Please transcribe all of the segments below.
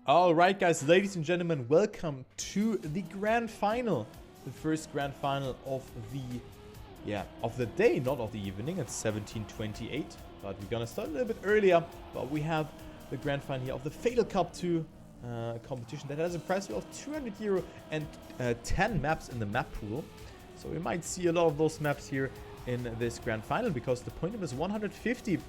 Alright guys, ladies and gentlemen, welcome to the grand final. The first grand final of the day, not of the evening. It's 17:28, but we're gonna start a little bit earlier. But we have the grand final here of the Fatal Cup 2 competition that has a prize pool of €200 and 10 maps in the map pool. So we might see a lot of those maps here in this grand final because the point is 150.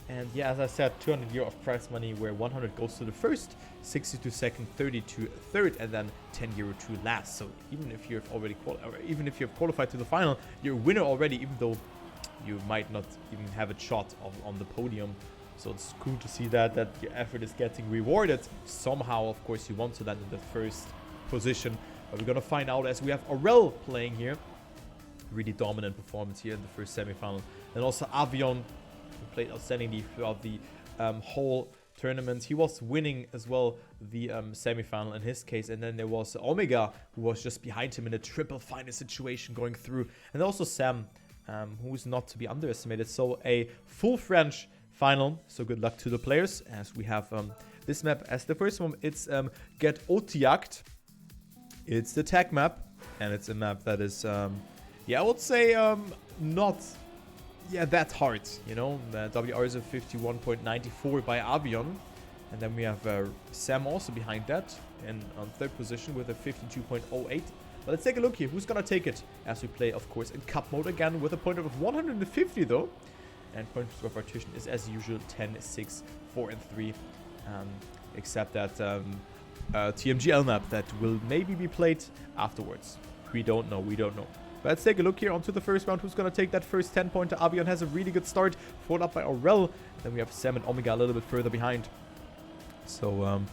And yeah, as I said, €200 of prize money, where 100 goes to the first, 60 to second, 30 to third, and then €10 to last. So even if you've already qualified to the final, you're a winner already, even though you might not even have a shot on the podium. So it's cool to see that your effort is getting rewarded somehow. Of course, you want to land in the first position, but we're gonna find out as we have Aurel playing here. Really dominant performance here in the first semi-final, and also Avion, who played outstandingly throughout the whole tournament. He was winning as well the semi-final in his case, and then there was Omega, who was just behind him in a triple final situation going through, and also Sam, who's not to be underestimated. So a full French final, so good luck to the players, as we have this map as the first one. It's Get Otiakt. It's the tag map, and it's a map that is yeah, I would say not that hard, you know. The WR is a 51.94 by Avion, and then we have Sam also behind that, and on third position with a 52.08. But let's take a look here. Who's gonna take it? As we play, of course, in cup mode again with a point of 150 though, and point score partition is as usual 10, 6, 4, and 3, except that TMGL map that will maybe be played afterwards. We don't know. Let's take a look here onto the first round. Who's going to take that first 10-pointer? Avion has a really good start, followed up by Aurel. Then we have Sam and Omega a little bit further behind. So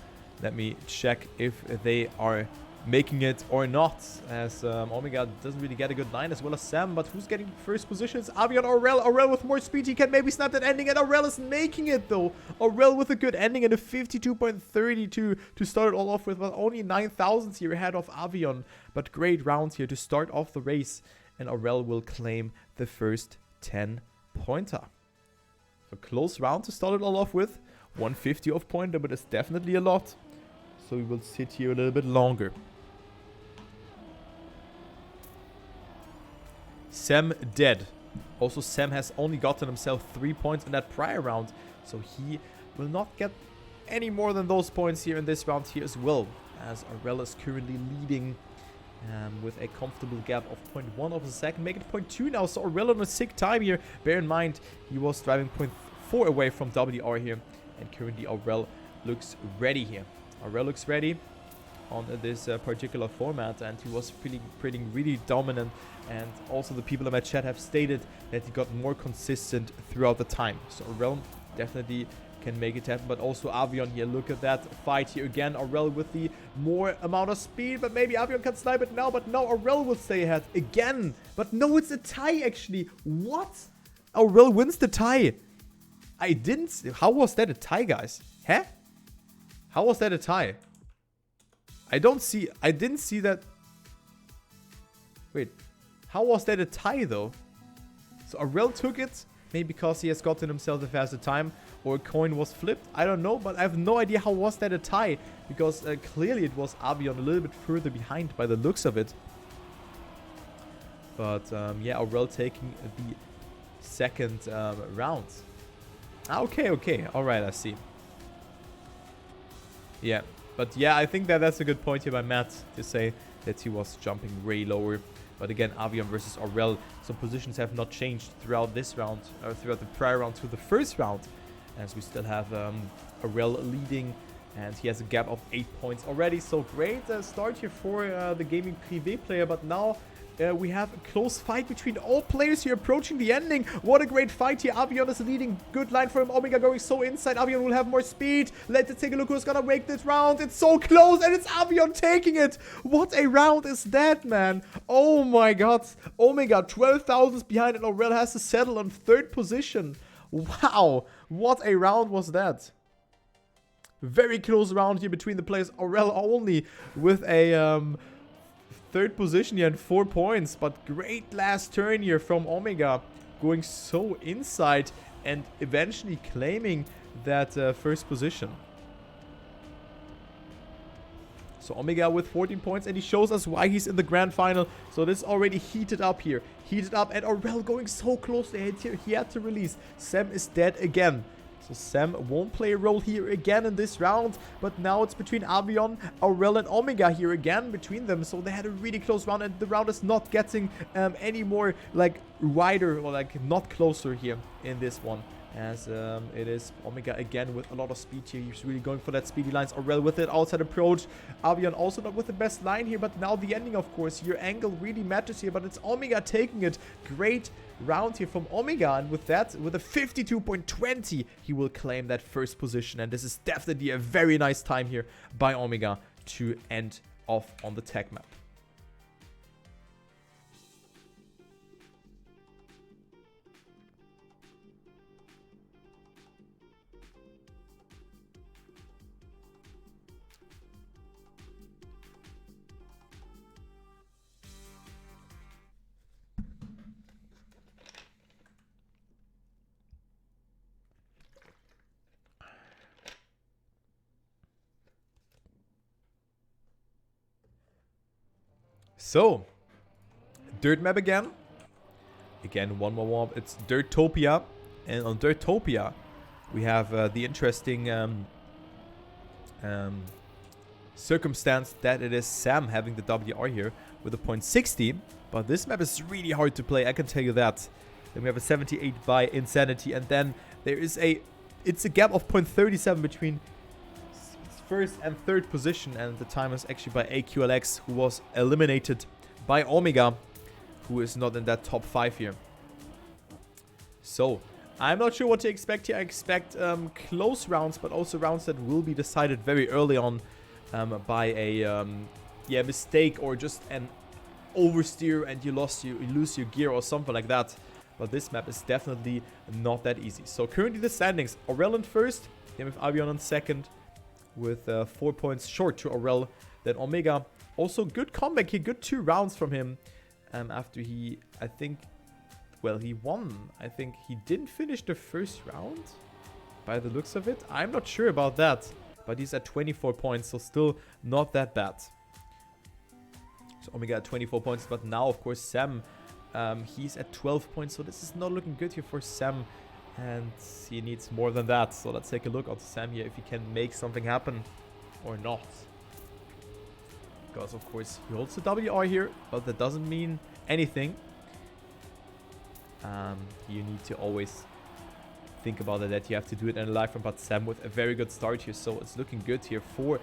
let me check if they are making it or not, as Omega doesn't really get a good line, as well as Sam. But who's getting first positions? Avion, Aurel. Aurel with more speed. He can maybe snap that ending, and Aurel is making it though. Aurel with a good ending and a 52.32 to start it all off with, but only 9 thousandths here ahead of Avion. But great round here to start off the race, and Aurel will claim the first 10-pointer. So close round to start it all off with. 150 of pointer, but it's definitely a lot. So we will sit here a little bit longer. Sam dead. Also, Sam has only gotten himself 3 points in that prior round, so he will not get any more than those points here in this round here as well, as Aurel is currently leading with a comfortable gap of 0.1 of a second, make it 0.2 now. So Aurel on a sick time here. Bear in mind, he was driving 0.4 away from WR here, and currently Aurel looks ready here. Aurel looks ready on this particular format, and he was pretty really dominant, and also the people in my chat have stated that he got more consistent throughout the time. So Aurel definitely can make it happen, but also Avion here. Look at that fight here again. Aurel with the more amount of speed, but maybe Avion can snipe it now, but no, Aurel will stay ahead again. But no, it's a tie actually. What? Aurel wins the tie. I didn't see. How was that a tie, guys? Huh? How was that a tie? I didn't see that. Wait, how was that a tie though? So Aurel took it, maybe because he has gotten himself a faster time, or a coin was flipped. I don't know, but I have no idea how was that a tie, because clearly it was Avion a little bit further behind by the looks of it. But yeah, Aurel taking the second round. Okay, alright, I see. Yeah. But yeah, I think that's a good point here by Matt to say that he was jumping way lower. But again, Avion versus Aurel, some positions have not changed throughout this round, or throughout the prior round to the first round, as we still have Aurel leading, and he has a gap of 8 points already. So great start here for the gaming privé player, but now we have a close fight between all players here approaching the ending. What a great fight here. Avion is leading. Good line for him. Omega going so inside. Avion will have more speed. Let's take a look who's gonna make this round. It's so close, and it's Avion taking it. What a round is that, man? Oh my god. Omega 12 thousandths behind, and Aurel has to settle on third position. Wow. What a round was that. Very close round here between the players. Aurel only with a third position here and 4 points, but great last turn here from Omega, going so inside and eventually claiming that first position. So Omega with 14 points, and he shows us why he's in the grand final. So this already heated up here. Heated up, and Aurel going so close to hit here. He had to release. Sam is dead again. So Sam won't play a role here again in this round. But now it's between Avion, Aurel, and Omega here again between them. So they had a really close round, and the round is not getting any more like wider or like not closer here in this one. As it is Omega again with a lot of speed here. He's really going for that speedy lines. Aurel with it, outside approach. Avion also not with the best line here, but now the ending, of course. Your angle really matters here, but it's Omega taking it. Great round here from Omega, and with that, with a 52.20, he will claim that first position, and this is definitely a very nice time here by Omega to end off on the tag map. So, dirt map again. Again, one more warm. It's Dirtopia. And on Dirtopia, we have the interesting circumstance that it is Sam having the WR here with a .60. But this map is really hard to play, I can tell you that. Then we have a 78 by Insanity. And then there is it's a gap of .37 between first and third position, and the time is actually by AQLX, who was eliminated by Omega, who is not in that top 5 here. So I'm not sure what to expect here. I expect close rounds, but also rounds that will be decided very early on by a mistake or just an oversteer, and you lose your gear or something like that. But this map is definitely not that easy. So currently the standings: Aurel in first, then with Avion in second, with 4 points short to Aurel. Then Omega, also good comeback here, good 2 rounds from him. After he, I think, well, he won. I think he didn't finish the first round by the looks of it. I'm not sure about that, but he's at 24 points, so still not that bad. So Omega at 24 points, but now, of course, Sam, he's at 12 points, so this is not looking good here for Sam. And he needs more than that. So let's take a look at Sam here, if he can make something happen or not. Because, of course, he holds the WR here, but that doesn't mean anything. You need to always think about it, that you have to do it in a live round. But Sam with a very good start here, so it's looking good here for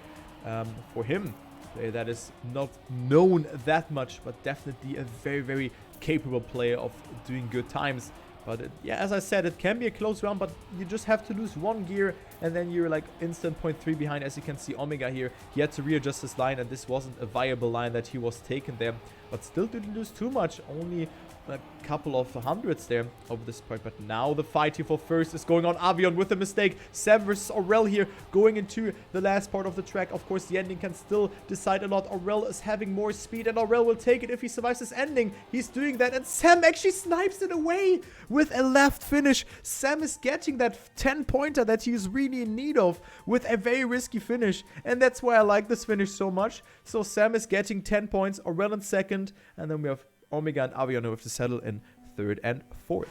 him. Player that is not known that much, but definitely a very, very capable player of doing good times. But yeah, as I said, it can be a close round, but you just have to lose 1 gear, and then you're like instant .3 behind. As you can see, Omega here, he had to readjust his line, and this wasn't a viable line that he was taken there. But still didn't lose too much, only a couple of hundreds there over this point. But now the fight here for first is going on. Avion with a mistake. Sam versus Aurel here, going into the last part of the track. Of course, the ending can still decide a lot. Aurel is having more speed, and Aurel will take it if he survives this ending. He's doing that, and Sam actually snipes it away with a left finish. Sam is getting that 10-pointer that he's really in need of with a very risky finish, and that's why I like this finish so much. So Sam is getting 10 points, Aurel in second, and then we have Omega and Avion who have to settle in third and fourth.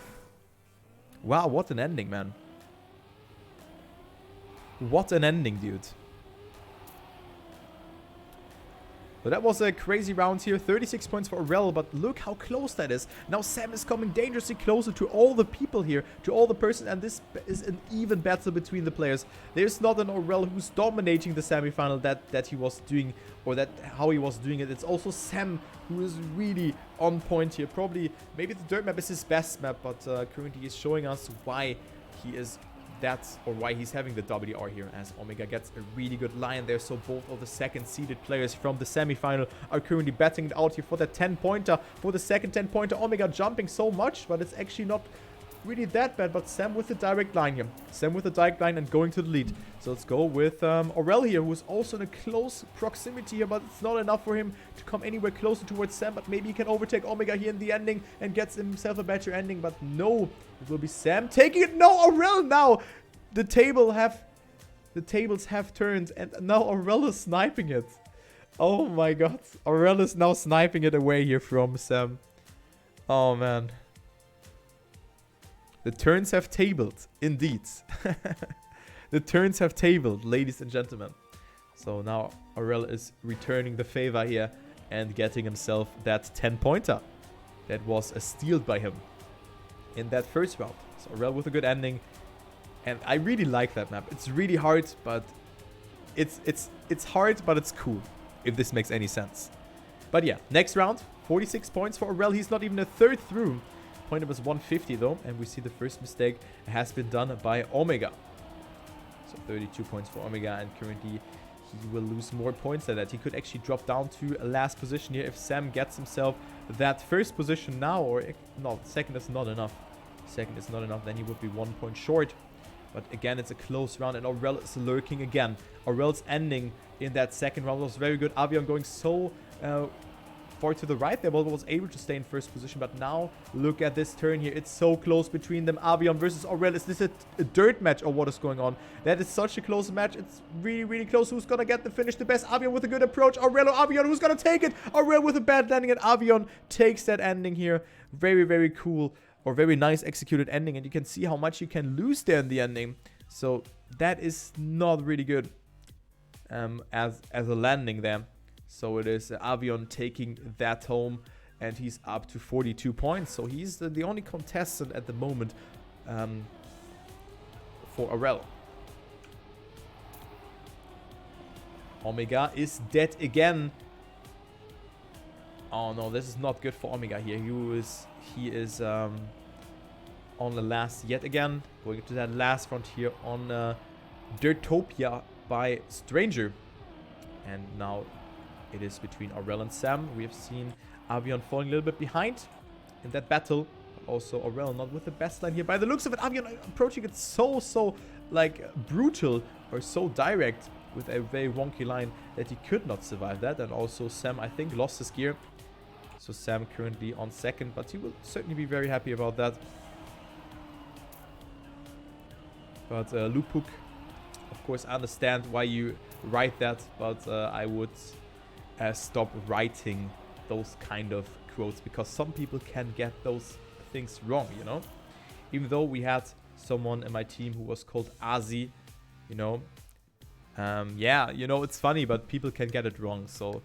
Wow, what an ending, man. What an ending, dude. So that was a crazy round here. 36 points for Aurel, but look how close that is. Now Sam is coming dangerously closer to all the people here, to all the persons, and this is an even battle between the players. There's not an Aurel who's dominating the semifinal that he was doing, or that how he was doing it. It's also Sam who is really on point here. Probably, maybe the dirt map is his best map, but currently he's showing us why he is why he's having the WR here, as Omega gets a really good line there. So both of the second seeded players from the semifinal are currently batting it out here for that 10-pointer, for the second 10-pointer. Omega jumping so much, but it's actually not really that bad. But Sam with the direct line here. Sam with the direct line and going to the lead. So let's go with Aurel here, who is also in a close proximity here, but it's not enough for him to come anywhere closer towards Sam. But maybe he can overtake Omega here in the ending and gets himself a better ending. But no, it will be Sam taking it. No, Aurel now. The tables have turned, and now Aurel is sniping it. Oh my god. Aurel is now sniping it away here from Sam. Oh man. The turns have tabled, indeed. The turns have tabled, ladies and gentlemen. So now Aurel is returning the favor here and getting himself that 10-pointer. That was a steal by him in that first round. So Aurel with a good ending. And I really like that map. It's really hard, but it's hard, but it's cool, if this makes any sense. But yeah, next round, 46 points for Aurel. He's not even a third through. Point was 150 though, and we see the first mistake has been done by Omega. So 32 points for Omega, and currently he will lose more points than that. He could actually drop down to a last position here if Sam gets himself that first position now, or no, second is not enough. Second is not enough, then he would be 1 point short. But again, it's a close round, and Aurel is lurking again. Aurel's ending in that second round was very good. Avion going so far to the right there, but was able to stay in first position. But now, look at this turn here. It's so close between them. Avion versus Aurel. Is this a dirt match, or what is going on? That is such a close match. It's really, really close. Who's going to get the finish the best? Avion with a good approach. Aurel or Avion? Who's going to take it? Aurel with a bad landing, and Avion takes that ending here. Very, very cool. Or very nice executed ending, and you can see how much you can lose there in the ending. So that is not really good as a landing there. So it is Avion taking that home, and he's up to 42 points. So he's the only contestant at the moment for Aurel. Omega is dead again. Oh no, this is not good for Omega here. He is on the last yet again. Going to that last frontier on Dirtopia by Stranger. And now it is between Aurel and Sam. We have seen Avion falling a little bit behind in that battle. But also Aurel not with the best line here. By the looks of it, Avion approaching it so like brutal or so direct with a very wonky line that he could not survive that. And also Sam, I think, lost his gear. So Sam currently on second, but he will certainly be very happy about that. But Lupuk, of course, I understand why you write that, but I would stop writing those kind of quotes, because some people can get those things wrong, you know? Even though we had someone in my team who was called Azi, you know? Yeah, you know, it's funny, but people can get it wrong, so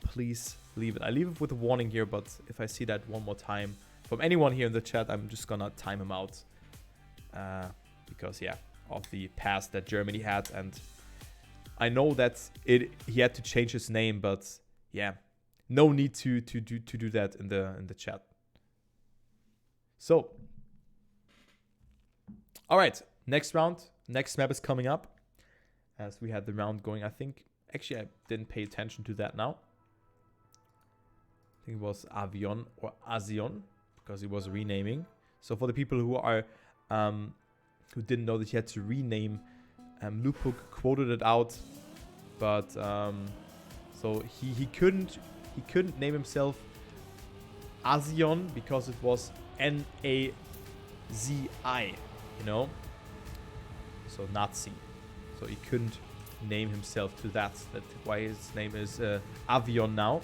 please leave it. I leave it with a warning here, but if I see that one more time from anyone here in the chat, I'm just gonna time him out. Because, yeah, of the past that Germany had, and I know that he had to change his name, but yeah, no need to do that in the chat. So, all right, next round, next map is coming up, as we had the round going. I think actually I didn't pay attention to that now. I think it was Avion or Azion, because he was renaming. So for the people who are who didn't know that he had to rename, Lupuk quoted it out, but so he couldn't name himself Azion because it was Nazi, you know, so Nazi. So he couldn't name himself to that. That's why his name is Avion now.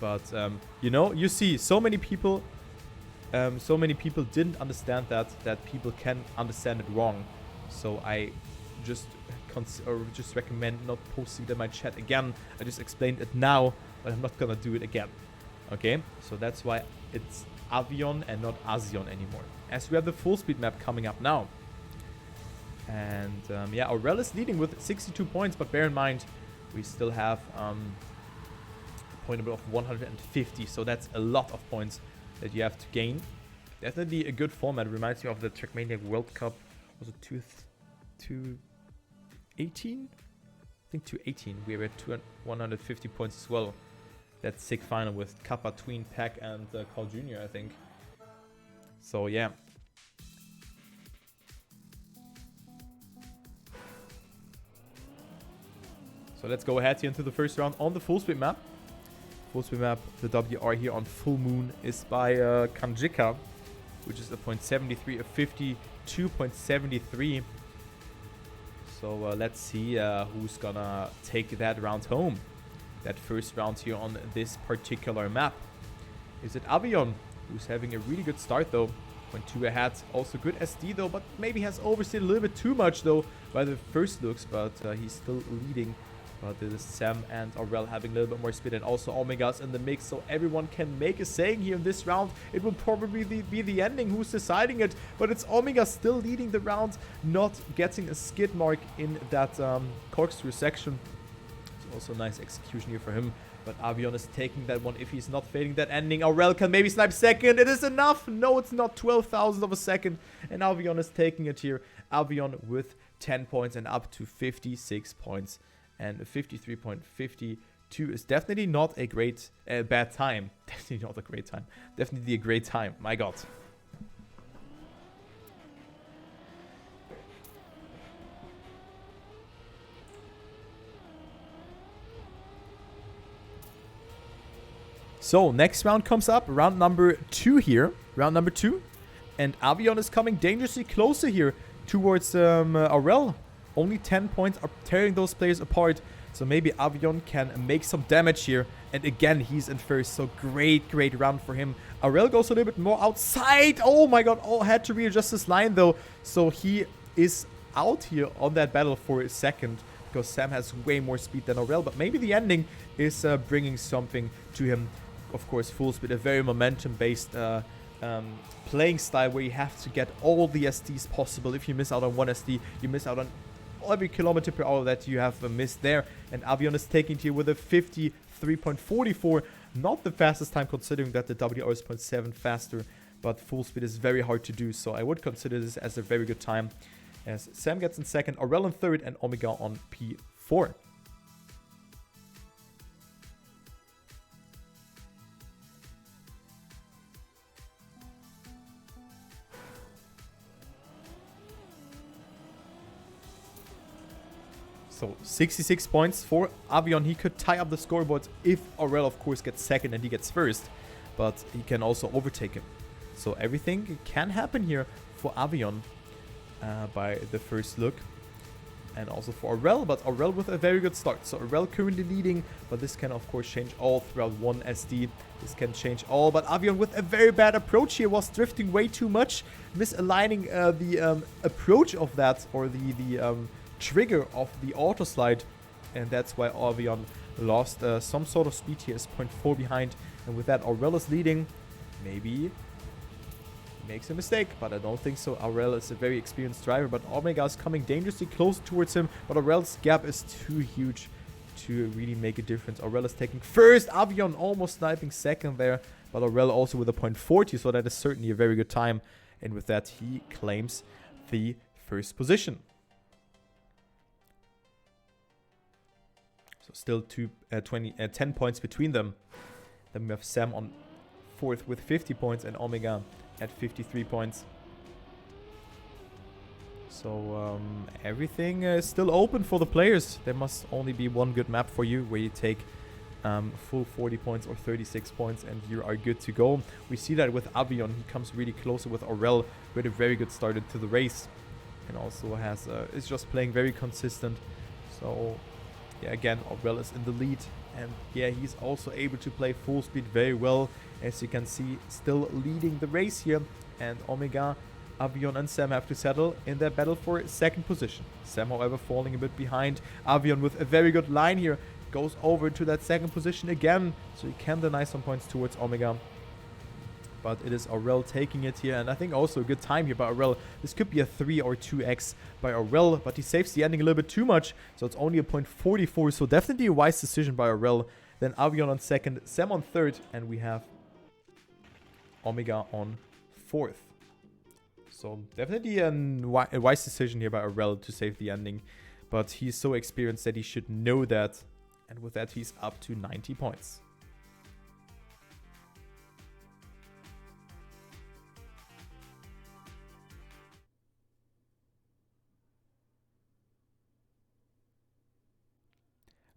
But you know, you see so many people. So many people didn't understand that people can understand it wrong. So I just recommend not posting it in my chat again. I just explained it now, but I'm not gonna do it again. Okay, so that's why it's Avion and not Azion anymore. As we have the full speed map coming up now. And yeah, Aurel is leading with 62 points, but bear in mind we still have a point of 150, so that's a lot of points that you have to gain. Definitely a good format. It reminds me of the Trackmania World Cup. Was it 218? I think 218. We were at 150 points as well. That sick final with Kappa, Tween, Pack, and Carl Jr., I think. So yeah. So let's go ahead here into the first round on the full speed map. Full speed map, the WR here on Full Moon is by Kanjika, which is a 0.73, a 52.73. So let's see who's gonna take that round home. that first round here on this particular map. Is it Avion, who's having a really good start though? Went 2 ahead, also good SD though, but maybe has oversteered a little bit too much though by the first looks, but he's still leading. But it is Sam and Aurel having a little bit more speed, and also Omega's in the mix, so everyone can make a saying here in this round. It will probably be the ending who's deciding it, but it's Omega still leading the round, not getting a skid mark in that corkscrew section. It's also a nice execution here for him, but Avion is taking that one if he's not fading that ending. Aurel can maybe snipe second. It is enough. No, it's not. 12,000 of a second, and Avion is taking it here. Avion with 10 points and up to 56 points. And 53.52 is definitely not a great, bad time. Definitely not a great time. Definitely a great time. My God. So, next round comes up. Round number 2 here. Round number 2. And Avion is coming dangerously closer here towards Aurel. Only 10 points are tearing those players apart. So maybe Avion can make some damage here. And again, he's in first. So great round for him. Aurel goes a little bit more outside. Oh my God. Oh, had to readjust his line though. So he is out here on that battle for a second, because Sam has way more speed than Aurel. But maybe the ending is bringing something to him. Of course, full speed, a very momentum-based playing style where you have to get all the SDs possible. If you miss out on one SD, you miss out on every kilometer per hour that you have missed there. And Avion is taking it here with a 53.44. Not the fastest time, considering that the WR is 0.7 faster, but full speed is very hard to do. So I would consider this as a very good time, as Sam gets in second, Aurel in third, and Omega on P4. So 66 points for Avion. He could tie up the scoreboard if Aurel, of course, gets second and he gets first. But he can also overtake him. So everything can happen here for Avion by the first look. And also for Aurel, but Aurel with a very good start. So Aurel currently leading, but this can, of course, change all throughout one SD. This can change all, but Avion with a very bad approach here, was drifting way too much. Misaligning the approach of that, or the trigger of the auto slide, and that's why Avion lost some sort of speed here. Is 0.4 behind, and with that Aurel is leading. Maybe makes a mistake, but I don't think so. Aurel is a very experienced driver, but Omega is coming dangerously close towards him, but Aurel's gap is too huge to really make a difference. Aurel is taking first, Avion almost sniping second there, but Aurel also with a 0.40, so that is certainly a very good time, and with that he claims the first position. So still 10 points between them. Then we have Sam on fourth with 50 points and Omega at 53 points. So everything is still open for the players. There must only be one good map for you where you take full 40 points or 36 points and you are good to go. We see that with Avion. He comes really closer with Aurel, with a very good start to the race. And also is just playing very consistent. So yeah, again, Aurel is in the lead, and yeah, he's also able to play full speed very well, as you can see, still leading the race here. And Omega, Avion and Sam have to settle in their battle for second position. Sam, however, falling a bit behind. Avion with a very good line here goes over to that second position again, so he can deny some points towards Omega. But it is Aurel taking it here, and I think also a good time here by Aurel. This could be a 3 or 2x by Aurel, but he saves the ending a little bit too much, so it's only a 0.44, so definitely a wise decision by Aurel. Then Avion on second, Sam on third, and we have Omega on fourth. So definitely a wise decision here by Aurel to save the ending, but he's so experienced that he should know that, and with that he's up to 90 points.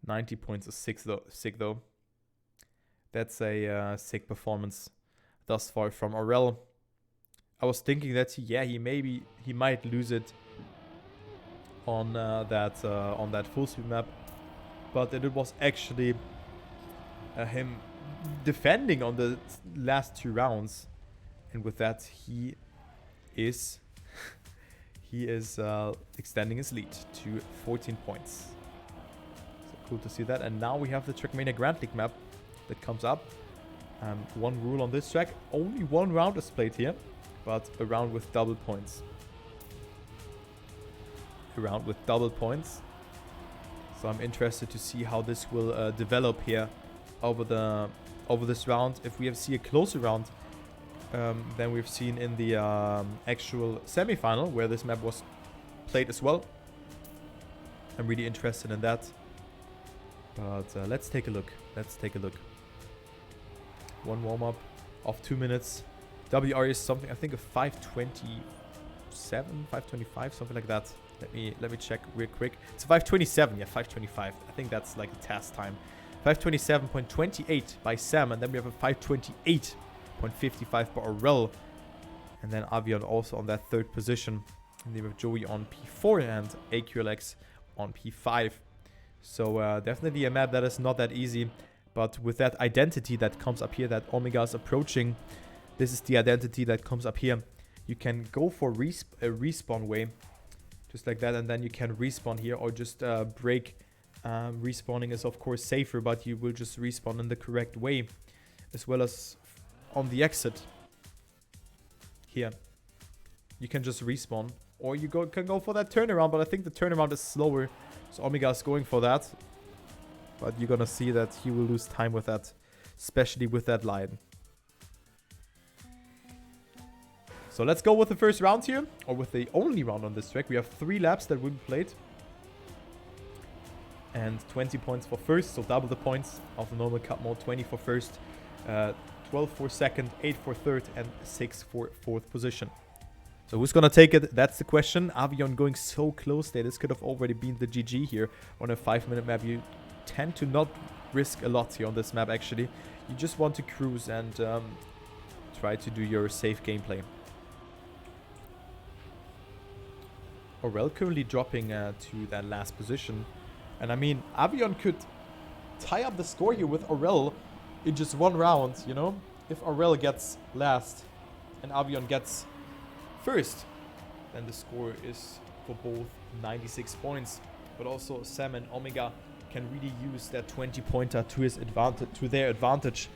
$90 points is sick though. That's a sick performance thus far from Aurel. I was thinking that he might lose it on that full speed map, but it was actually him defending on the last 2 rounds. And with that, he is extending his lead to 14 points. So cool to see that. And now we have the Trackmania Grand League map that comes up. One rule on this track: only 1 round is played here, but a round with double points. A round with double points. So I'm interested to see how this will develop here over this round. If we see a closer round than we've seen in the actual semi-final, where this map was played as well, I'm really interested in that. But let's take a look. Let's take a look. One warm-up of 2 minutes. WR is something, I think, a 527, 525, something like that. Let me check real quick. It's 527, yeah, 525. I think that's like a test time. 527.28 by Sam, and then we have a 528.55 by Aurel. And then Avion also on that 3rd position. And then we have Joey on P4 and AQLX on P5. So definitely a map that is not that easy. But with that identity that comes up here, that Omega is approaching, this is the identity that comes up here. You can go for a respawn way, just like that, and then you can respawn here, or just break. Respawning is of course safer, but you will just respawn in the correct way, as well as on the exit. Here, you can just respawn, or you can go for that turnaround, but I think the turnaround is slower, so Omega is going for that. But you're gonna see that he will lose time with that, especially with that line. So let's go with the first round here, or with the only round on this track. We have 3 laps that will be played. And 20 points for first, so double the points of the normal cup mode. 20 for first, 12 for second, 8 for third, and 6 for 4th position. So who's gonna take it? That's the question. Avion going so close there. This could have already been the GG here on a 5-minute map. You tend to not risk a lot here on this map, actually. You just want to cruise and try to do your safe gameplay. Aurel currently dropping to that last position. And I mean, Avion could tie up the score here with Aurel in just 1 round, you know? If Aurel gets last and Avion gets first, then the score is for both 96 points. But also Sam and Omega can really use that 20-pointer to their advantage.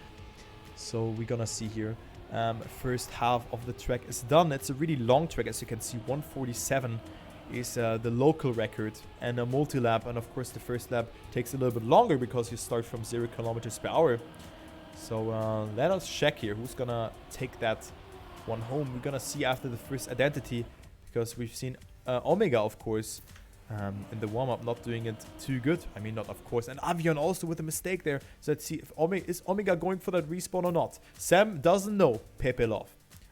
So we're gonna see here. First half of the track is done. It's a really long track, as you can see. 147 is the local record, and a multi-lap. And of course the first lap takes a little bit longer because you start from 0 kilometers per hour. So let us check here who's gonna take that one home. We're gonna see after the first identity, because we've seen Omega, of course, in the warm-up not doing it too good. I mean, not of course. And Avion also with a mistake there. So let's see if is Omega going for that respawn or not. Sam doesn't know. Pepe Love.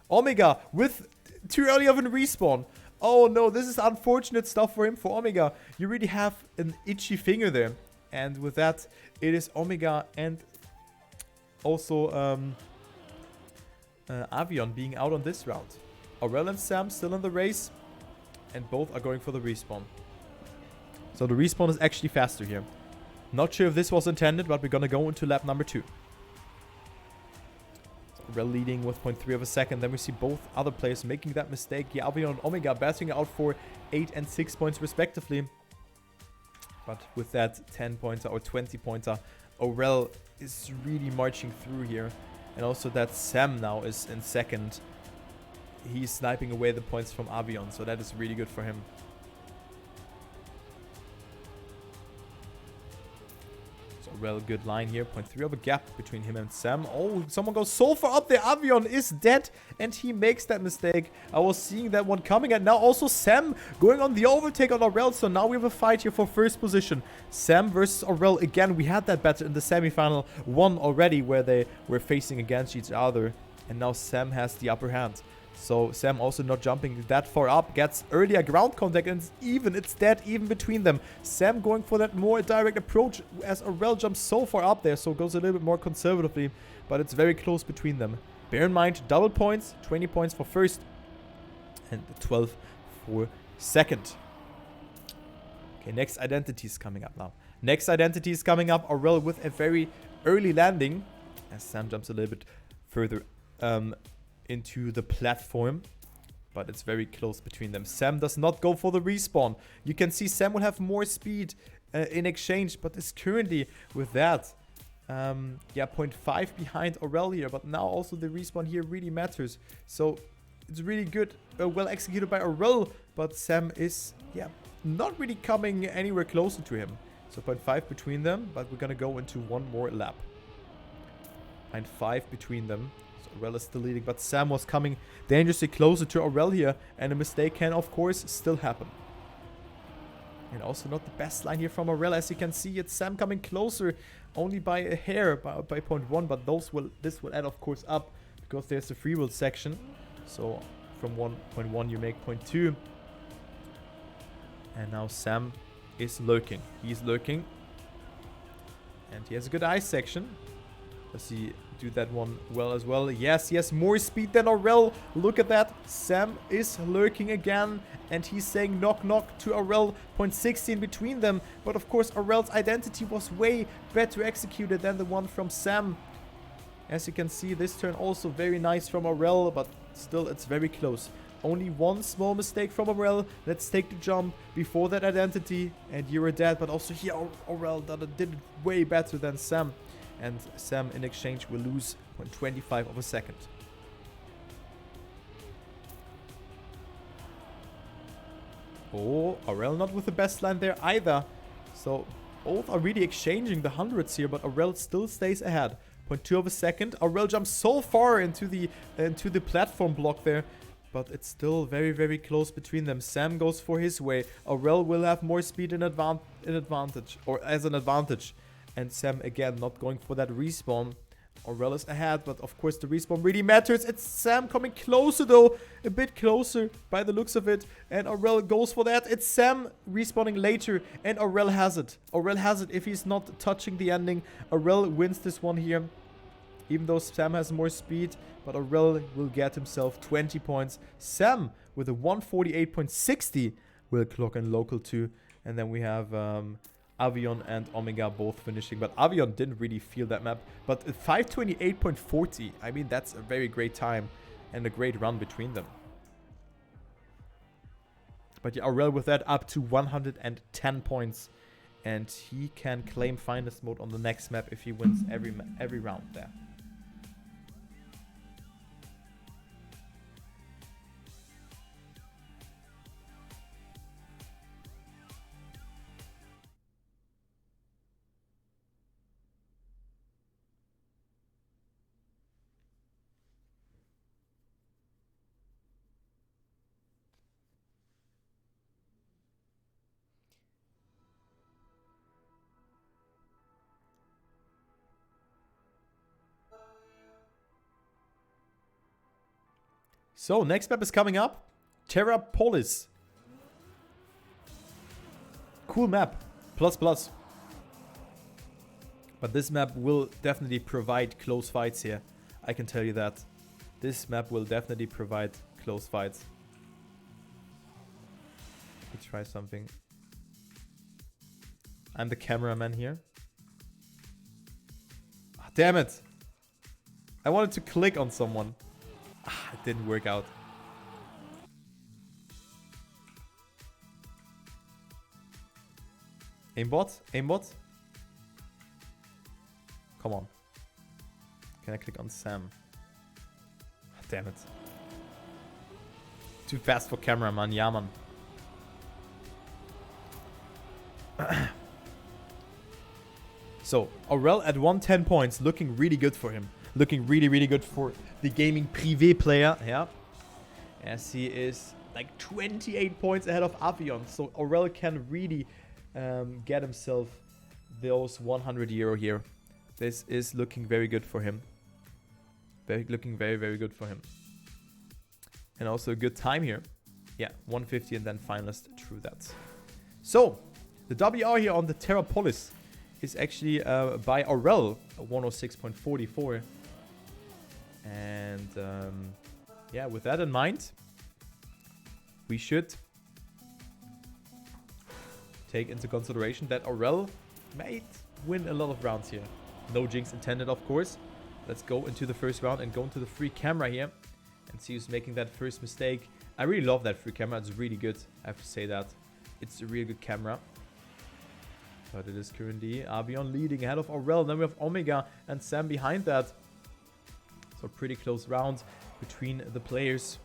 Omega with too early of a respawn. Oh no, this is unfortunate stuff for him, for Omega. You really have an itchy finger there. And with that, it is Omega and also Avion being out on this round. Aurel and Sam still in the race, and both are going for the respawn. So the respawn is actually faster here. Not sure if this was intended, but we're gonna go into lap number 2. So Aurel leading with 0.3 of a second. Then we see both other players making that mistake. Yeah, Avion and Omega battling out for 8 and 6 points respectively. But with that 10-pointer or 20-pointer, Aurel is really marching through here. And also that Sam now is in second. He's sniping away the points from Avion, so that is really good for him. So Aurel, good line here. 0.3 of a gap between him and Sam. Oh, someone goes so far up there. Avion is dead, and he makes that mistake. I was seeing that one coming, and now also Sam going on the overtake on Aurel. So now we have a fight here for first position. Sam versus Aurel again. We had that battle in the semi-final 1 already, where they were facing against each other, and now Sam has the upper hand. So Sam also not jumping that far up, gets earlier ground contact, and it's dead even between them. Sam going for that more direct approach as Aurel jumps so far up there, so goes a little bit more conservatively, but it's very close between them. Bear in mind, double points, 20 points for first and 12 for second. Okay, next identity is coming up now. Next identity is coming up. Aurel with a very early landing as Sam jumps a little bit further into the platform. But it's very close between them. Sam does not go for the respawn. You can see Sam will have more speed in exchange, but is currently with that. Yeah, 0.5 behind Aurel here. But now also the respawn here really matters. So it's really good, well executed by Aurel. But Sam is, yeah, not really coming anywhere closer to him. So 0.5 between them, but we're gonna go into one more lap. 0.5 between them. So Aurel is still leading, but Sam was coming dangerously closer to Aurel here, and a mistake can, of course, still happen. And also not the best line here from Aurel, as you can see. It's Sam coming closer, only by a hair, by 0.1, but this will add, of course, up, because there's the free will section. So from 1.1 you make 0.2. And now Sam is lurking. He's lurking. And he has a good ice section. Does he do that one well as well? Yes, he has more speed than Aurel. Look at that. Sam is lurking again. And he's saying knock knock to Aurel. 0.16 between them. But of course Aurel's identity was way better executed than the one from Sam. As you can see, this turn also very nice from Aurel. But still it's very close. Only one small mistake from Aurel. Let's take the jump before that identity. And you're dead. But also here Aurel did it way better than Sam. And Sam in exchange will lose 0.25 of a second. Oh, Aurel not with the best line there either. So both are really exchanging the hundreds here, but Aurel still stays ahead. 0.2 of a second. Aurel jumps so far into the platform block there. But it's still very, very close between them. Sam goes for his way. Aurel will have more speed in advantage. And Sam again not going for that respawn. Aurel is ahead, but of course the respawn really matters. It's Sam coming closer though. A bit closer by the looks of it. And Aurel goes for that. It's Sam respawning later. And Aurel has it. Aurel has it if he's not touching the ending. Aurel wins this one here. Even though Sam has more speed. But Aurel will get himself 20 points. Sam with a 148.60 will clock in local 2. And then we have Avion and Omega both finishing. But Avion didn't really feel that map. But 528.40. I mean, that's a very great time. And a great run between them. But yeah, Aurel with that up to 110 points. And he can claim finest mode on the next map if he wins every round there. So, next map is coming up. Terrapolis. Cool map. Plus. But this map will definitely provide close fights here. I can tell you that. This map will definitely provide close fights. Let's try something. I'm the cameraman here. Oh, damn it. I wanted to click on someone. It didn't work out. Aimbot? Aimbot? Come on. Can I click on Sam? Damn it. Too fast for cameraman. Yeah, man. So, Aurel at 110 points. Looking really good for him. Looking really, really good for the gaming privé player. Yeah. As he is like 28 points ahead of Avion. So Aurel can really get himself those 100 euro here. This is looking very good for him. Looking very, very good for him. And also a good time here. Yeah, 150 and then finalist. True that. So, the WR here on the Terrapolis is actually by Aurel. 106.44. And yeah, with that in mind, we should take into consideration that Aurel might win a lot of rounds here. No jinx intended, of course. Let's go into the first round and go into the free camera here and see who's making that first mistake. I really love that free camera. It's really good. I have to say that. It's a really good camera. But it is currently Avion leading ahead of Aurel. Then we have Omega and Sam behind that. So pretty close round between the players.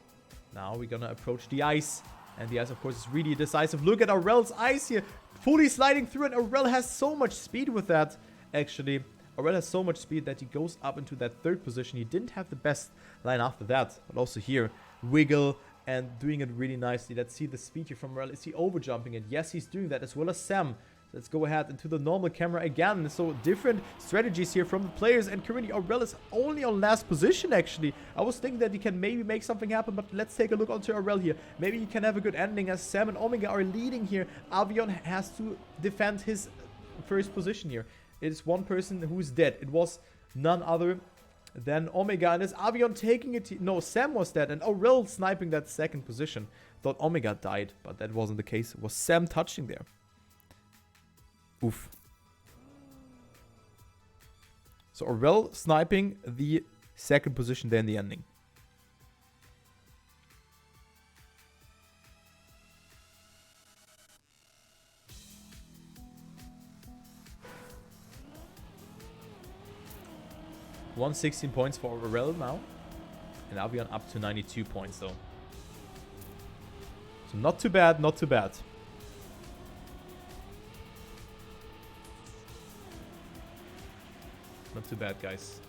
Now we're gonna approach the ice. And the ice, of course, is really decisive. Look at Aurel's ice here. Fully sliding through. And Aurel has so much speed with that, actually. Aurel has so much speed that he goes up into that third position. He didn't have the best line after that. But also here, wiggle and doing it really nicely. Let's see the speed here from Aurel. Is he overjumping it? Yes, he's doing that, as well as Sam. So let's go ahead into the normal camera again. So different strategies here from the players. And currently Aurel is only on last position, actually. I was thinking that he can maybe make something happen, but let's take a look onto Aurel here. Maybe he can have a good ending as Sam and Omega are leading here. Avion has to defend his first position here. It is one person who's dead. It was none other than Omega. And is Avion taking it? No, Sam was dead. And Aurel sniping that second position. Thought Omega died, but that wasn't the case. It was Sam touching there. Oof. So Aurel sniping the second position there in the ending. $116 points for Aurel now. And Avion up to 92 points though. So not too bad, not too bad. Not too bad, guys.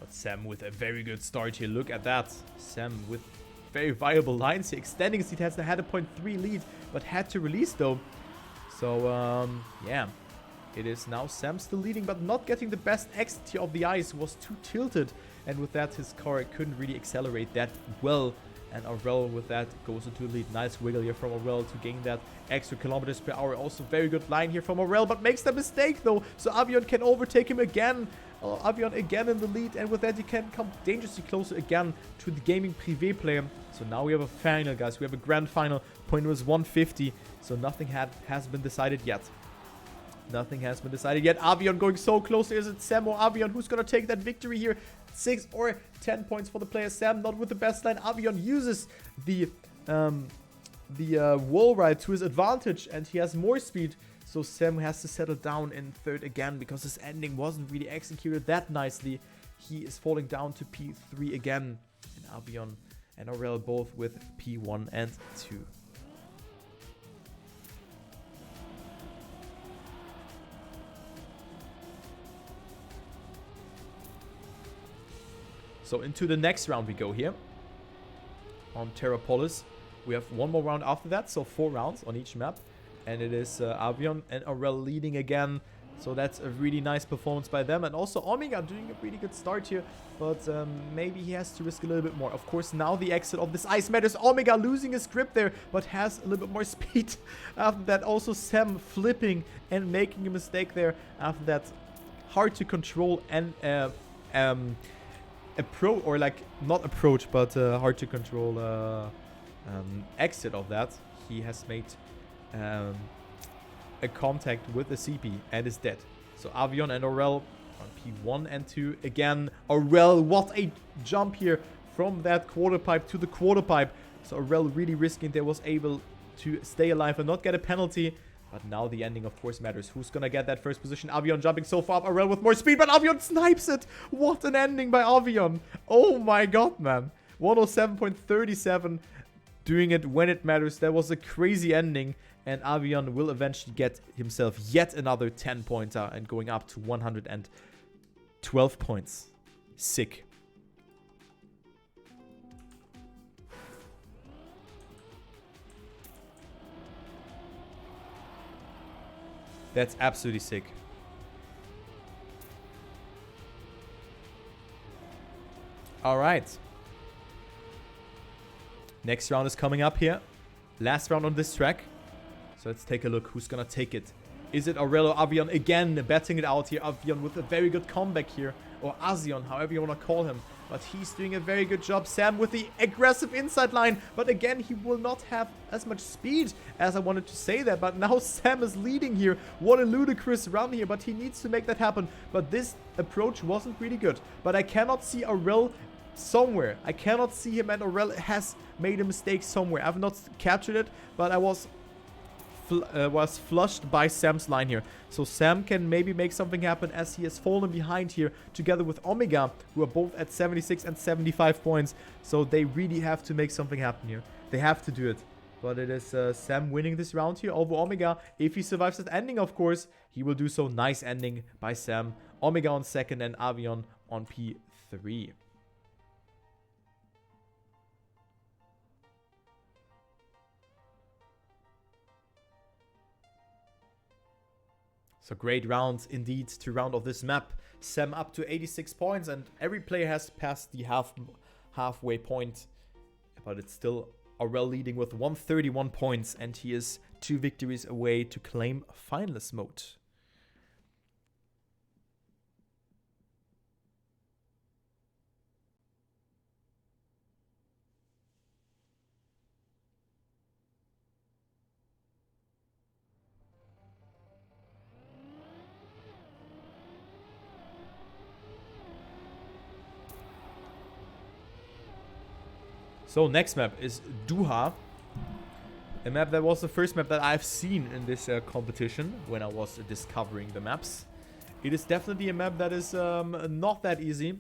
But Sam with a very good start here. Look at that. Sam with very viable lines here. Extending his lead. Has had a 0.3 lead, but had to release though. So, yeah. It is now Sam still leading, but not getting the best exit here of the ice. Was too tilted. And with that, his car couldn't really accelerate that well. And Aurel with that goes into the lead. Nice wiggle here from Aurel to gain that extra kilometers per hour. Also very good line here from Aurel, but makes the mistake though. So Avion can overtake him again. Avion again in the lead. And with that, he can come dangerously closer again to the gaming privé player. So now we have a final, guys. We have a grand final. Point was 150. So nothing has been decided yet. Nothing has been decided yet. Avion going so close. Is it Sam or Avion who's going to take that victory here? 6 or 10 points for the player. Sam not with the best line. Avion uses the wall ride to his advantage, and he has more speed. So Sam has to settle down in third again because his ending wasn't really executed that nicely. He is falling down to P3 again. And Avion and Aurel both with P1 and 2. So into the next round we go here on Terrapolis. We have one more round after that, so 4 rounds on each map. And it is Avion and Aurel leading again. So that's a really nice performance by them. And also Omega doing a really good start here. But maybe he has to risk a little bit more. Of course, now the exit of this ice matters. Omega losing his grip there, but has a little bit more speed. After that, also Sam flipping and making a mistake there. After that, hard to control and hard to control exit of that. He has made a contact with the CP and is dead. So Avion and Aurel on P1 and 2 again. Aurel, what a jump here from that quarter pipe to the quarter pipe. So Aurel really risking there, was able to stay alive and not get a penalty. But now the ending, of course, matters. Who's going to get that first position? Avion jumping so far up. Aurel with more speed, but Avion snipes it. What an ending by Avion. Oh my god, man. 107.37. Doing it when it matters. That was a crazy ending. And Avion will eventually get himself yet another 10-pointer and going up to 112 points. Sick. That's absolutely sick. All right. Next round is coming up here. Last round on this track. So let's take a look. Who's going to take it? Is it Aurel or Avion? Again, betting it out here. Avion with a very good comeback here. Or Azion, however you want to call him. but he's doing a very good job. Sam with the aggressive inside line, but again, he will not have as much speed as I wanted to say that, but now Sam is leading here. What a ludicrous run here, but he needs to make that happen. But this approach wasn't really good, but I cannot see Aurel somewhere. I cannot see him, and Aurel has made a mistake somewhere. I've not captured it, but I was flushed by Sam's line here. So Sam can maybe make something happen as he has fallen behind here together with Omega, who are both at 76 and 75 points. So they really have to make something happen here. They have to do it. But it is Sam winning this round here over Omega. If he survives that ending, of course, he will do so. Nice ending by Sam. Omega on second and Avion on P3. So great rounds indeed to round off this map. Sam up to 86 points, and every player has passed the halfway point. But it's still Aurel leading with 131 points, and he is 2 victories away to claim finalist mode. So next map is Doha, a map that was the first map that I've seen in this competition when I was discovering the maps. It is definitely a map that is not that easy.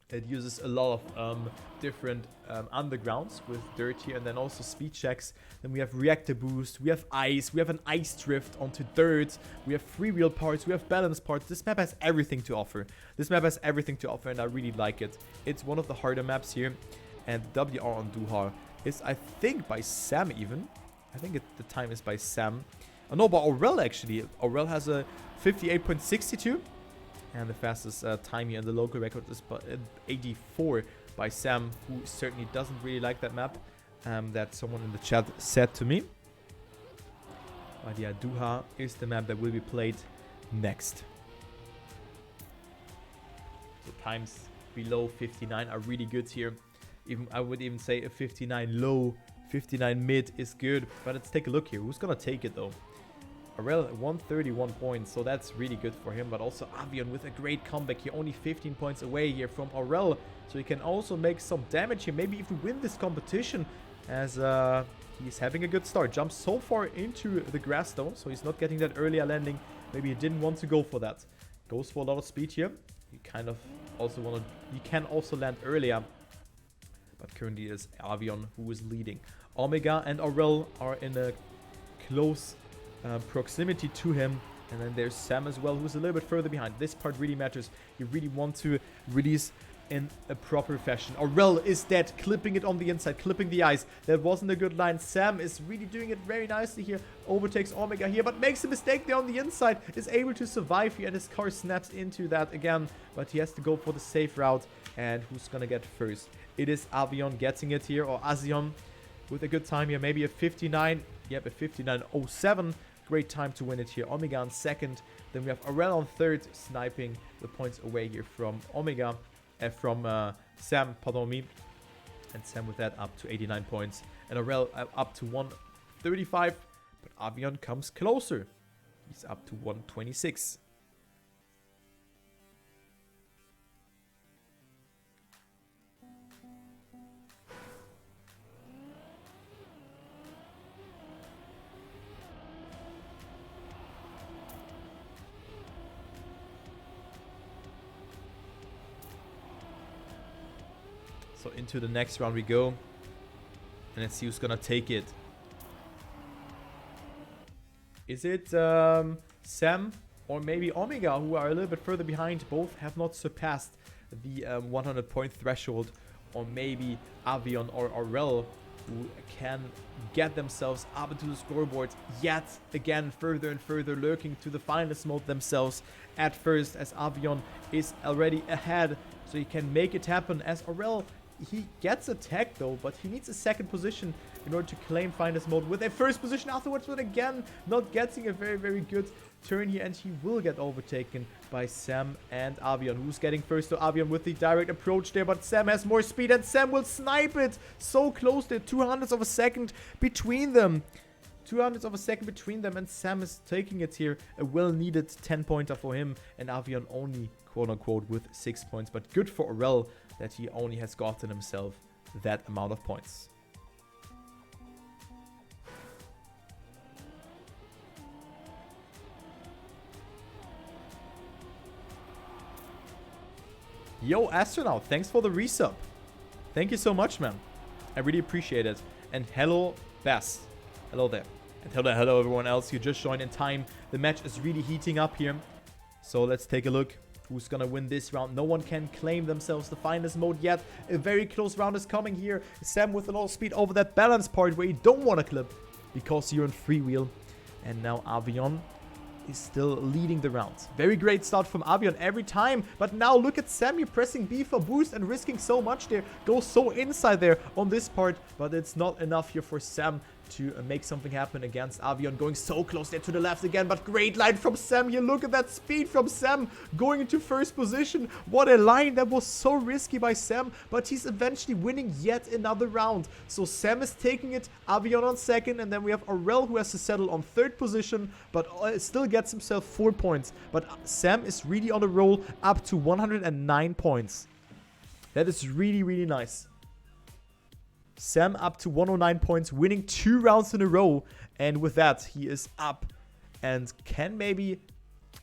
It uses a lot of different undergrounds with dirt here, and then also speed checks. Then we have reactor boost, we have ice, we have an ice drift onto dirt, we have freewheel parts, we have balance parts. This map has everything to offer. This map has everything to offer, and I really like it. It's one of the harder maps here. And WR on Doha is, I think, by Sam even. I think the time is by Sam. Oh, no, but Aurel actually. Aurel has a 58.62. And the fastest time here in the local record is 84 by Sam, who certainly doesn't really like that map. That someone in the chat said to me. But yeah, Doha is the map that will be played next. So times below 59 are really good here. I would even say a 59 low, 59 mid is good. But let's take a look here. Who's going to take it though? Aurel at 131 points, so that's really good for him. But also Avion with a great comeback here. Only 15 points away here from Aurel. So he can also make some damage here. Maybe even win this competition as he's having a good start. Jumps so far into the grass though, so he's not getting that earlier landing. Maybe he didn't want to go for that. Goes for a lot of speed here. You kind of also want to... You can also land earlier. But currently it is Avion who is leading. Omega and Aurel are in a close proximity to him. And then there's Sam as well, who's a little bit further behind. This part really matters. You really want to release in a proper fashion. Aurel is dead, clipping it on the inside, clipping the ice. That wasn't a good line. Sam is really doing it very nicely here. Overtakes Omega here, but makes a mistake there on the inside. Is able to survive here, and his car snaps into that again. But he has to go for the safe route. And who's gonna get first? It is Avion getting it here, or Azion with a good time here. Maybe a 59. Yep, a 59.07. Great time to win it here. Omega on second. Then we have Aurel on third, sniping the points away here from Omega. From Sam, pardon me. And Sam with that up to 89 points. And Aurel up to 135. But Avion comes closer. He's up to 126. So into the next round we go. And let's see who's gonna take it. Is it Sam or maybe Omega, who are a little bit further behind? Both have not surpassed the 100 point threshold. Or maybe Avion or Aurel, who can get themselves up into the scoreboard yet again, further and further, lurking to the finalist mode themselves at first, as Avion is already ahead. So he can make it happen, as Aurel, he gets attacked though, but he needs a second position in order to claim finalist mode with a first position afterwards, but again, not getting a very, very good turn here, and he will get overtaken by Sam and Avion. Who's getting first to Avion with the direct approach there, but Sam has more speed, and Sam will snipe it. So close there, 200ths of a second between them. 200ths of a second between them, and Sam is taking it here. A well-needed 10-pointer for him, and Avion only, quote-unquote, with 6 points. But good for Aurel that he only has gotten himself that amount of points. Yo, Astronaut, thanks for the resub. Thank you so much, man. I really appreciate it. And hello, Bass. Hello there. And hello everyone else. You just joined in time. The match is really heating up here. So let's take a look. Who's gonna win this round? No one can claim themselves the finest mode yet. A very close round is coming here. Sam with a lot of speed over that balance part where you don't want to clip because you're in freewheel. And now Avion is still leading the round. Very great start from Avion every time. But now look at Sam. You're pressing B for boost and risking so much there. Goes so inside there on this part. But it's not enough here for Sam to make something happen against Avion. Going so close there to the left again. But great line from Sam here. Look at that speed from Sam going into first position. What a line. That was so risky by Sam. But he's eventually winning yet another round. So Sam is taking it. Avion on second. And then we have Aurel who has to settle on third position. But still gets himself 4 points. But Sam is really on a roll up to 109 points. That is really, really nice. Sam up to 109 points, winning 2 rounds in a row. And with that, he is up and can maybe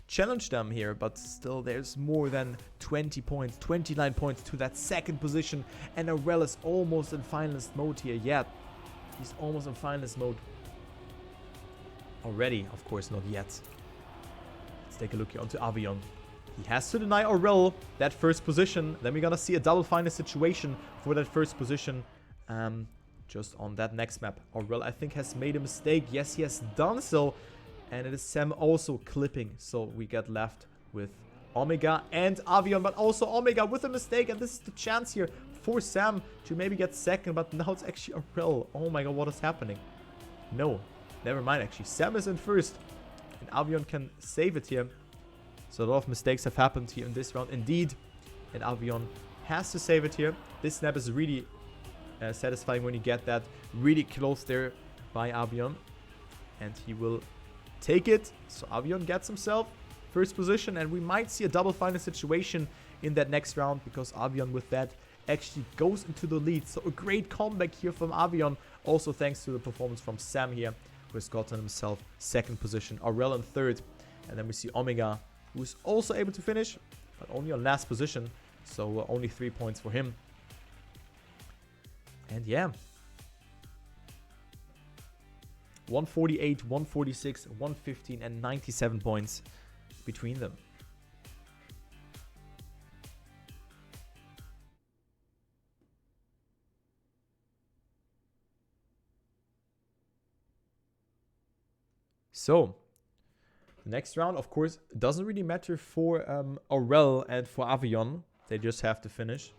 challenge them here. But still, there's more than 20 points, 29 points to that second position. And Aurel is almost in finalist mode here. Yeah, he's almost in finalist mode. Already, of course, not yet. Let's take a look here onto Avion. He has to deny Aurel that first position. Then we're going to see a double finalist situation for that first position. Just on that next map. Aurel, I think, has made a mistake. Yes, he has done so. And it is Sam also clipping. So we get left with Omega and Avion. But also Omega with a mistake. And this is the chance here for Sam to maybe get second. But now it's actually Aurel. Oh my god, what is happening? No, never mind actually. Sam is in first. And Avion can save it here. So a lot of mistakes have happened here in this round. Indeed. And Avion has to save it here. This snap is really satisfying when you get that really close there by Avion. And he will take it. So Avion gets himself first position. And we might see a double final situation in that next round. Because Avion with that actually goes into the lead. So a great comeback here from Avion. Also thanks to the performance from Sam here. Who has gotten himself second position. Aurel in third. And then we see Omega, who is also able to finish. But only on last position. So only 3 points for him. And yeah, 148, 146, 115, and 97 points between them. So, the next round, of course, doesn't really matter for Aurel and for Avion. They just have to finish.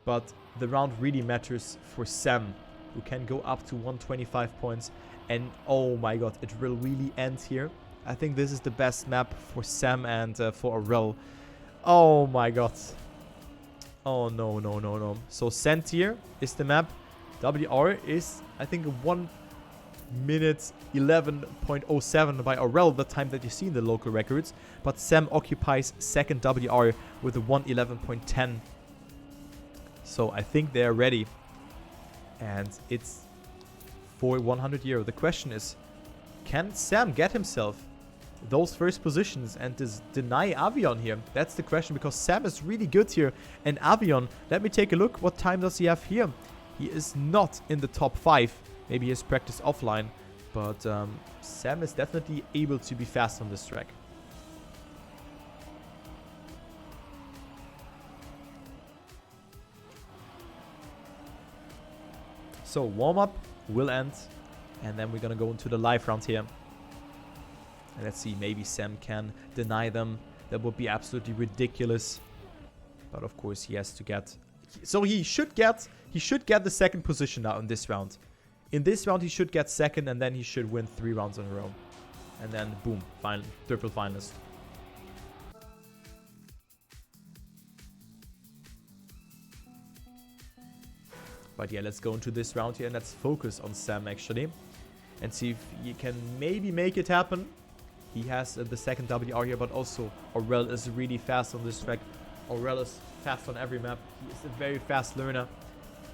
But the round really matters for Sam, who can go up to 125 points. And oh my god, it will really end here. I think this is the best map for Sam and for Aurel. Oh my god. Oh no, no, no, no. So Sentier is the map. WR is, I think, 1 minute 11.07 by Aurel, the time that you see in the local records. But Sam occupies second WR with a 1:11.10. So I think they're ready. And it's for 100 euro. The question is, can Sam get himself those first positions and deny Avion here? That's the question, because Sam is really good here. And Avion, let me take a look. What time does he have here? He is not in the top 5. Maybe he has practiced offline. But Sam is definitely able to be fast on this track. So warm-up will end. And then we're going to go into the live round here. And let's see, maybe Sam can deny them. That would be absolutely ridiculous. But of course he has to get... So he should get the second position now in this round. In this round he should get second, and then he should win 3 rounds in a row. And then boom, triple finalist. But yeah, let's go into this round here and let's focus on Sam actually. And see if he can maybe make it happen. He has the second WR here, but also Aurel is really fast on this track. Aurel is fast on every map. He is a very fast learner.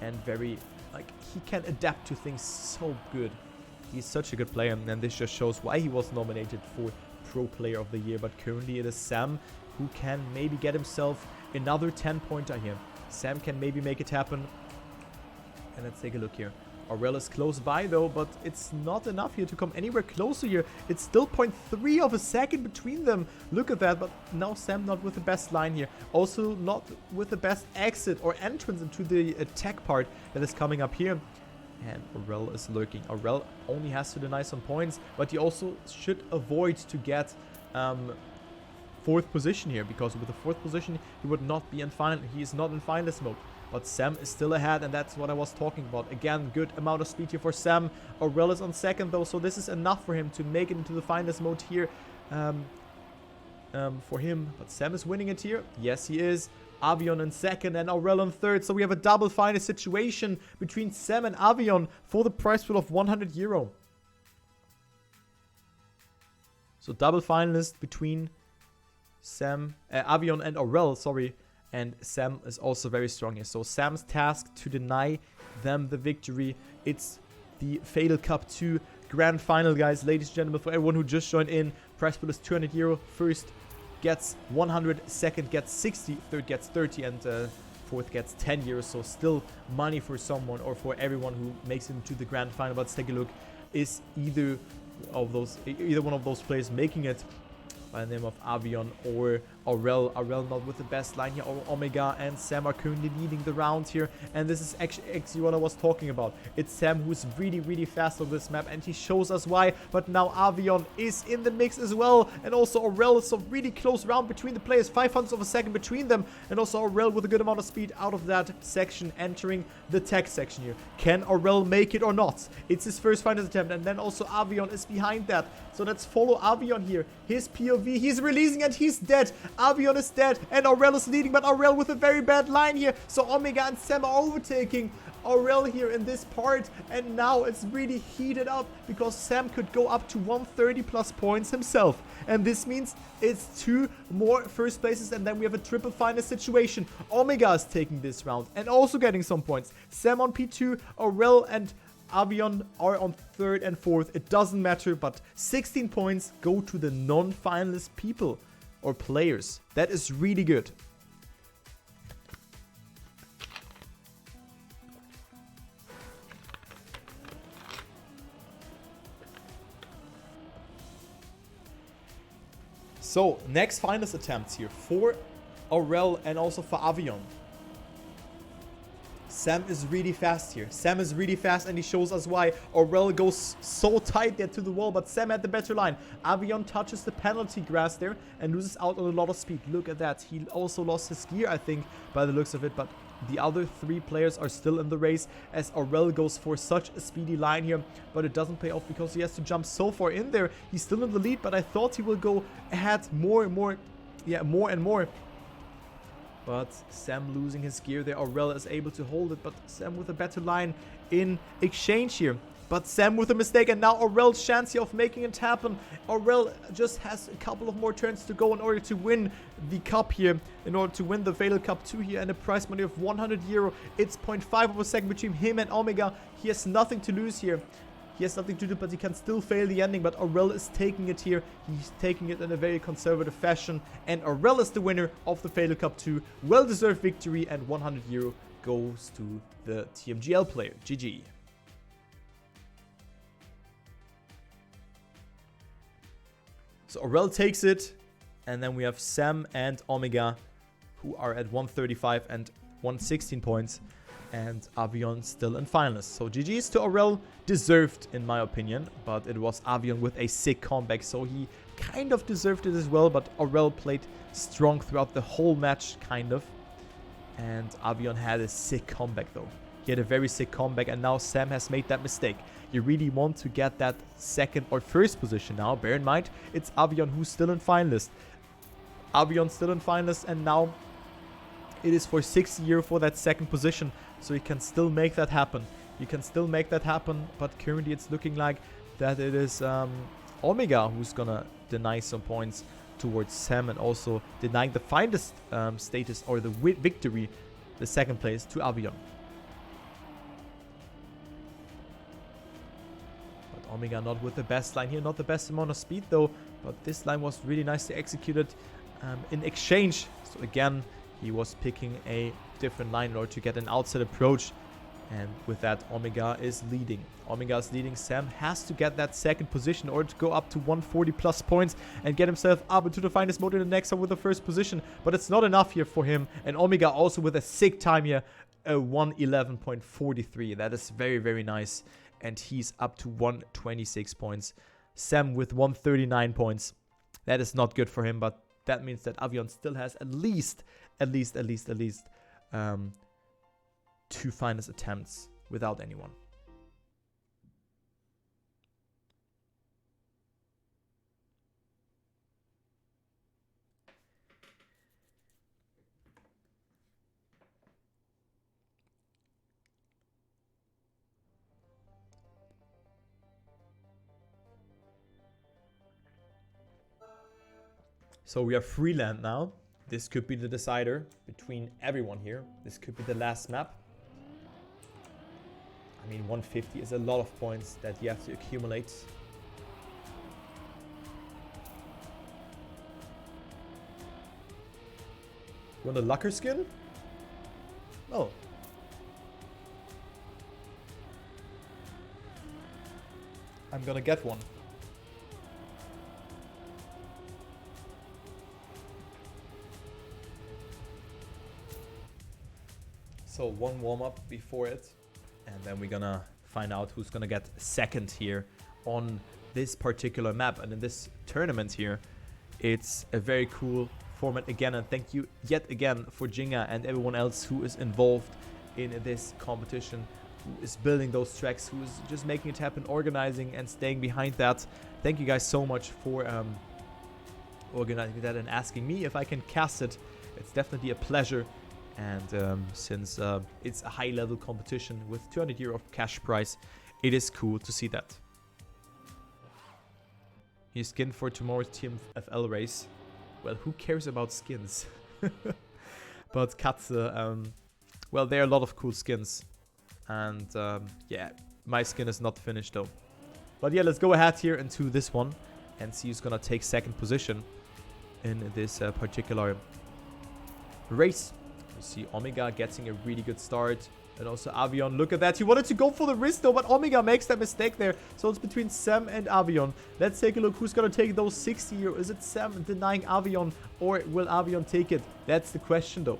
And very, like, he can adapt to things so good. He's such a good player. And this just shows why he was nominated for Pro Player of the Year. But currently it is Sam who can maybe get himself another 10-pointer here. Sam can maybe make it happen. And let's take a look here. Aurel is close by though, but it's not enough here to come anywhere closer here. It's still 0.3 of a second between them. Look at that, but now Sam not with the best line here. Also not with the best exit or entrance into the attack part that is coming up here. And Aurel is lurking. Aurel only has to deny some points, but he also should avoid to get 4th position here, because with the 4th position he would not be in final. He is not in finalist mode. But Sam is still ahead, and that's what I was talking about. Again, good amount of speed here for Sam. Aurel is on 2nd though, so this is enough for him to make it into the finalist mode here for him. But Sam is winning it here. Yes, he is. Avion in 2nd and Aurel in 3rd. So we have a double finalist situation between Sam and Avion for the prize pool of 100 euro. So double finalist between Avion and Aurel, sorry. And Sam is also very strong here. So Sam's task to deny them the victory. It's the Fatal Cup 2 Grand Final, guys. Ladies and gentlemen, for everyone who just joined in, prize pool is 200 euro. First gets 100, second gets 60, third gets 30, and fourth gets 10 euros. So still money for someone or for everyone who makes it into the Grand Final. But let's take a look. Is either one of those players making it by the name of Avion or Aurel. Aurel not with the best line here. Omega and Sam are currently leading the round here. And this is actually what I was talking about. It's Sam who's really, really fast on this map. And he shows us why. But now Avion is in the mix as well. And also Aurel is a really close round between the players. 500 of a second between them. And also Aurel with a good amount of speed out of that section, entering the tech section here. Can Aurel make it or not? It's his first finals attempt. And then also Avion is behind that. So let's follow Avion here. His POV. He's releasing and he's dead. Avion is dead and Aurel is leading, but Aurel with a very bad line here. So Omega and Sam are overtaking Aurel here in this part, and now it's really heated up because Sam could go up to 130 plus points himself. And this means it's 2 more first places, and then we have a triple final situation. Omega is taking this round and also getting some points. Sam on P2, Aurel and Avion are on 3rd and 4th. It doesn't matter, but 16 points go to the non-finalist people or players. That is really good. So, next finalist attempts here for Aurel and also for Avion. Sam is really fast here. Sam is really fast, and he shows us why. Aurel goes so tight there to the wall, but Sam had the better line. Avion touches the penalty grass there and loses out on a lot of speed. Look at that. He also lost his gear, I think, by the looks of it, but the other 3 players are still in the race as Aurel goes for such a speedy line here, but it doesn't pay off because he has to jump so far in there. He's still in the lead, but I thought he will go ahead more and more. But Sam losing his gear there. Aurel is able to hold it, but Sam with a better line in exchange here. But Sam with a mistake, and now Aurel's chance here of making it happen. Aurel just has a couple of more turns to go in order to win the cup here, in order to win the Fatal Cup 2 here, and a prize money of 100 euro. It's 0.5 of a second between him and Omega. He has nothing to lose here. He has nothing to do, but he can still fail the ending. But Aurel is taking it here. He's taking it in a very conservative fashion. And Aurel is the winner of the Fatal Cup 2. Well-deserved victory, and 100 euro goes to the TMGL player. GG. So Aurel takes it. And then we have Sam and Omega, who are at 135 and 116 points. And Avion still in finalists. So GG's to Aurel, deserved in my opinion, but it was Avion with a sick comeback, so he kind of deserved it as well. But Aurel played strong throughout the whole match, kind of, and Avion had a sick comeback though. He had a very sick comeback, and now Sam has made that mistake. You really want to get that second or first position now. Bear in mind, it's Avion who's still in finalist. Avion still in finalist, and now it is for 60 for that second position. So you can still make that happen. You can still make that happen, but currently it's looking like that it is Omega who's gonna deny some points towards Sam, and also denying the finalist status or the victory, the second place, to Avion. But Omega not with the best line here, not the best amount of speed though, but this line was really nicely executed in exchange. So again, he was picking a different line in order to get an outside approach. And with that, Omega is leading. Omega is leading. Sam has to get that second position in order to go up to 140 plus points and get himself up into the finest mode in the next one with the first position. But it's not enough here for him. And Omega also with a sick time here, a 111.43. That is very, very nice. And he's up to 126 points. Sam with 139 points. That is not good for him, but that means that Avion still has at least 2 finest attempts without anyone. So we are Freeland now. This could be the decider between everyone here. This could be the last map. I mean, 150 is a lot of points that you have to accumulate. You want a Lucker skin? Oh. I'm gonna get one. So one warm-up before it, and then we're gonna find out who's gonna get second here on this particular map. And in this tournament here, it's a very cool format again, and thank you yet again for Jinga and everyone else who is involved in this competition, who is building those tracks, who is just making it happen, organizing and staying behind that. Thank you guys so much for organizing that and asking me if I can cast it. It's definitely a pleasure. And since it's a high-level competition with 200 euro of cash prize, it is cool to see that. He's skinned for tomorrow's TMFL race. Well, who cares about skins? But Katze, well, there are a lot of cool skins. And yeah, my skin is not finished though. But yeah, let's go ahead here into this one and see who's gonna take second position in this particular race. We see Omega getting a really good start. And also Avion, look at that. He wanted to go for the wrist though, but Omega makes that mistake there. So it's between Sam and Avion. Let's take a look who's going to take those 60 euro. Is it Sam denying Avion, or will Avion take it? That's the question though.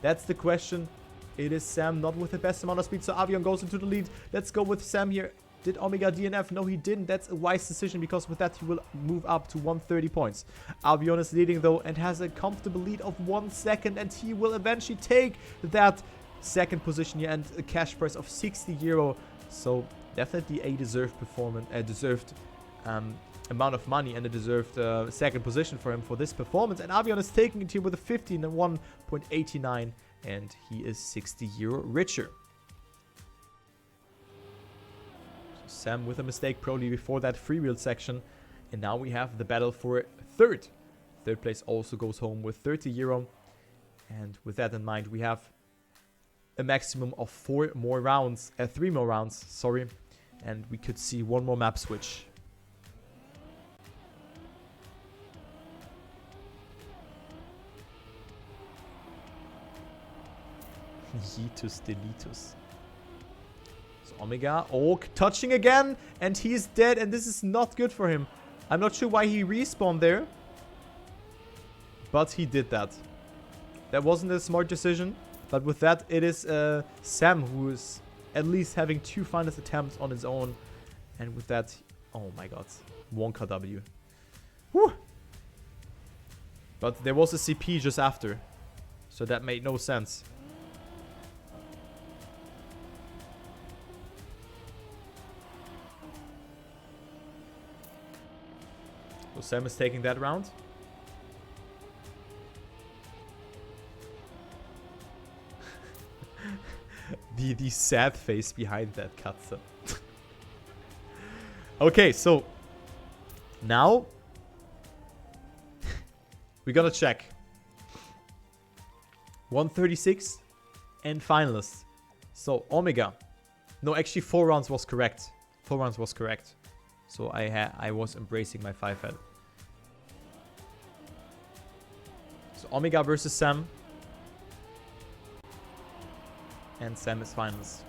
That's the question. It is Sam, not with the best amount of speed. So Avion goes into the lead. Let's go with Sam here. Did Omega DNF? No, he didn't. That's a wise decision, because with that he will move up to 130 points. Avion is leading though and has a comfortable lead of 1 second, and he will eventually take that second position here and a cash prize of 60 euro. So definitely a deserved performance, a deserved amount of money, and a deserved second position for him for this performance. And Avion is taking it here with a 15.1.89, and he is 60 euro richer. Sam with a mistake probably before that freewheel section. And now we have the battle for third. Third place also goes home with 30 euro. And with that in mind, we have a maximum of 3 more rounds, sorry. And we could see one more map switch. Yeetus deletus. Omega, oh, touching again, and he's dead, and this is not good for him. I'm not sure why he respawned there, but he did that. That wasn't a smart decision, but with that, it is Sam who is at least having 2 finest attempts on his own, and with that, oh my god, Wonka W. Whew. But there was a CP just after, so that made no sense. So Sam is taking that round. the sad face behind that cutscene. Okay, so now we're gonna check 136 and finalists. So Omega, no, actually 4 rounds was correct. 4 rounds was correct. So I was embracing my 5-head. So Omega versus Sam. And Sam is finals.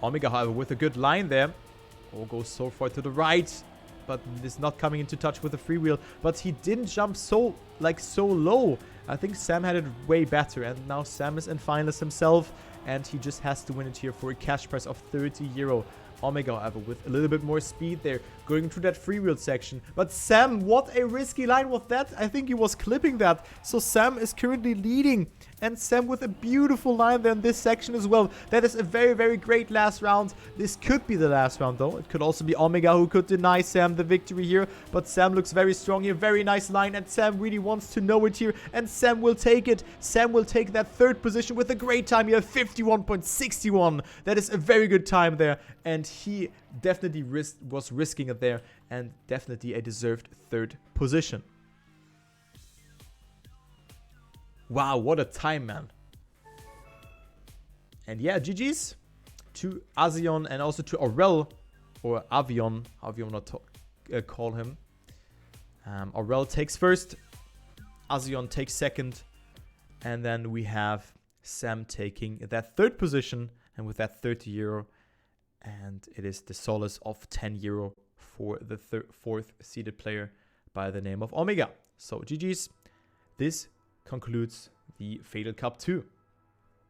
Omega, however, with a good line there. Oh, goes so far to the right. But is not coming into touch with the freewheel. But he didn't jump so low. I think Sam had it way better. And now Sam is in finals himself. And he just has to win it here for a cash prize of 30 euro. Omega, however, with a little bit more speed there, going through that freewheel section. But Sam, what a risky line was that. I think he was clipping that. So Sam is currently leading. And Sam with a beautiful line there in this section as well. That is a very, very great last round. This could be the last round, though. It could also be Omega who could deny Sam the victory here. But Sam looks very strong here. Very nice line. And Sam really wants to know it here. And Sam will take it. Sam will take that 3rd position with a great time here. 51.61. That is a very good time there. And he definitely was risking it there. And definitely a deserved 3rd position. Wow, what a time, man. And yeah, GG's to Avion and also to Aurel, or Avion, however you want to call him. Aurel takes 1st, Avion takes 2nd, and then we have Sam taking that 3rd position, and with that 30 euro, and it is the solace of 10 euro for the 4th seeded player by the name of Omega. So GG's, this concludes the Fatal Cup 2.